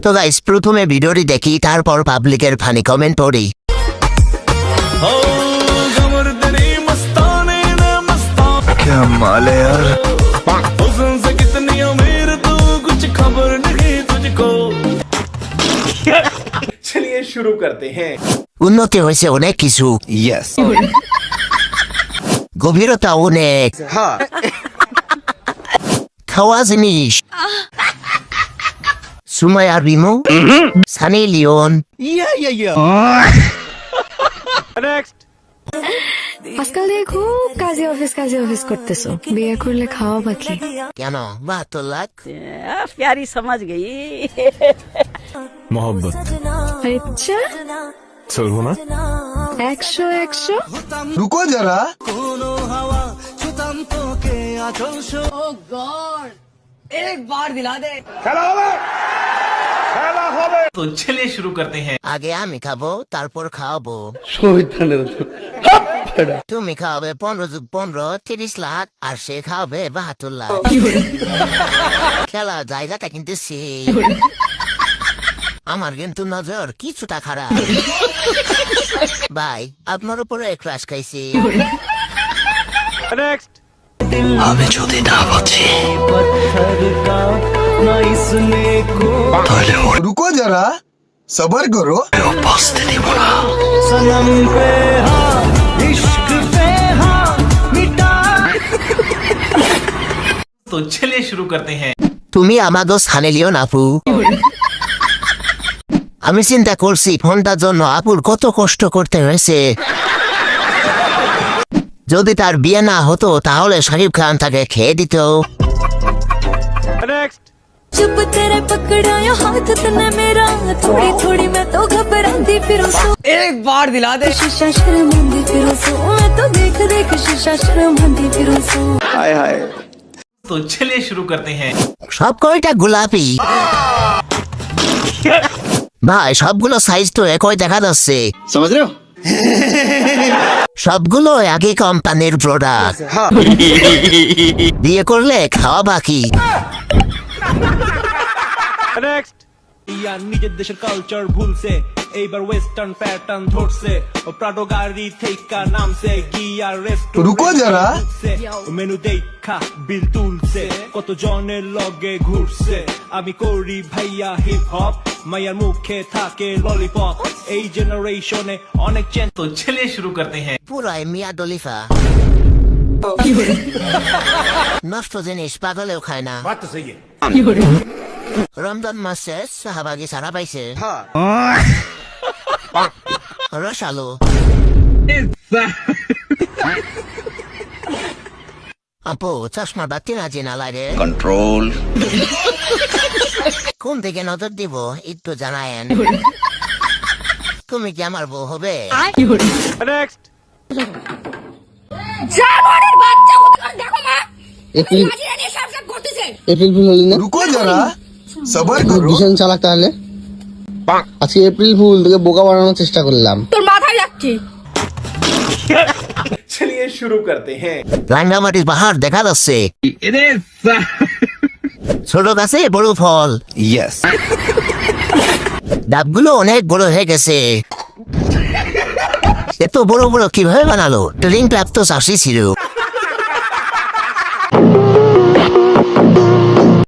তো গাইস প্রথমে ভিডিওটি দেখি তারপর পাবলিকের ফানি কমেন্ট পড়ি। क्या माल है यार। चलिए शुरू करते हैं। উন্নতি হয়েছে অনেক কিছু, यस গভীরতা অনেক, খাওয়া জিনিস, সুমাইয়া রিমো, সানি লিওন। नेक्स्ट। আজকাল দিয়ে খুব কাজে অফিস করতেছো, বিয়ে করলে খাওয়া বাকি। কেন 72 লাখ? प्यारी समझ गई। मोहब्बत আচ্ছা सुनो ना। 100 रुको जरा। तो चलिए शुरू करते हैं। আগে আমি খাবো তারপর খাওয়াবো। তুমি খাওয়াবে 15 30 লাখ আর সে খাওয়াবে 72 লাখ। খেলা জায়গাটা কিন্তু সেই। আমার কিন্তু নজর কিছুটা খারাপ। ভাই আপনার উপরে ক্রাশ খাইছি। नेक्स्ट। আমি যদি না বাঁচি তাহলে रुको जरा सबर करो। বাঁচতে দিব না। तो चलिए शुरू करते हैं। তুমি আমাদের সানি লিওন আপু। আমি চিন্তা করছি ফোনটার জন্য আপুর কত কষ্ট করতে হয়েছে। যদি তার বিয়ে না হতো তাহলে শাকিব খান তাকে খেয়ে দিত। नेक्स्ट। जब तेरे पकड़ाया हाथ तने मेरा थोड़ी थोड़ी मैं तो घबराती फिरूं सो एक बार दिला दे। शीशा शर्मांदी फिरूं सो मैं तो देख देख शीशा शर्मांदी फिरूं सो। हाय हाय। तो चलिए शुरू करते हैं। সব কয়টা গোলাপি। ভাই সবগুলো সাইজ তো একই দেখা যাচ্ছে। समझ रहे हो। সবগুলো একই কোম্পানির প্রোডাক্ট। বিয়ে করলে খাওয়া বাকি। नेक्स्ट। ইয়া নিজের দেশের কালচার ভুলছে, এইবার ওয়েস্টার্ন প্যাটার্ন ধরছে, ও প্রাডো গাড়ি থেকে নামছে, গিয়া রেস্টুরেন্ট रुको जरा। মেনু দেখা বিল তুলছে, কত জনের লগে ঘুরছে, আমি করি ভাইয়া হিপ হপ, মায়ার মুখে থাকে ললিপপ, এই জেনারেশনে অনেক চেঞ্জ। तो चलिए शुरू करते हैं। পুরাই মিয়া দলিফা। নষ্ট জিনিস পাগলেও খায় না। রমজান মাসে শাহবাগি সারা পাইছে। রসালো। আপু চশমা বাতি না জেনা লাগে। कंट्रोल। কোন দিকে নজর দিব একটু জানায়েন। তুমি কি আমার বউ হবে? नेक्स्ट। জানোয়ারের বাচ্চা কোথাকার দেখো না এপ্রিল হাজিরা নিয়ে সব করতেছে। এপ্রিল ফুল হলি না? रुको जरा सबर करो। ভীষণ চালাক তাহলে। আজকে এপ্রিল ফুল তোকে বোকা বানানোর চেষ্টা করলাম। তোর মাথায় রাখছি। चलिए शुरू करते हैं। রাঙ্গামাটির পাহাড় দেখা যাচ্ছে। ছোট গাছে বড় ফল। यस। ডাবগুলো অনেক বড় হয়ে গেছে। এত বড় বড় কিভাবে বানালো? ট্রেনিং প্রাপ্ত চাষি ছিল।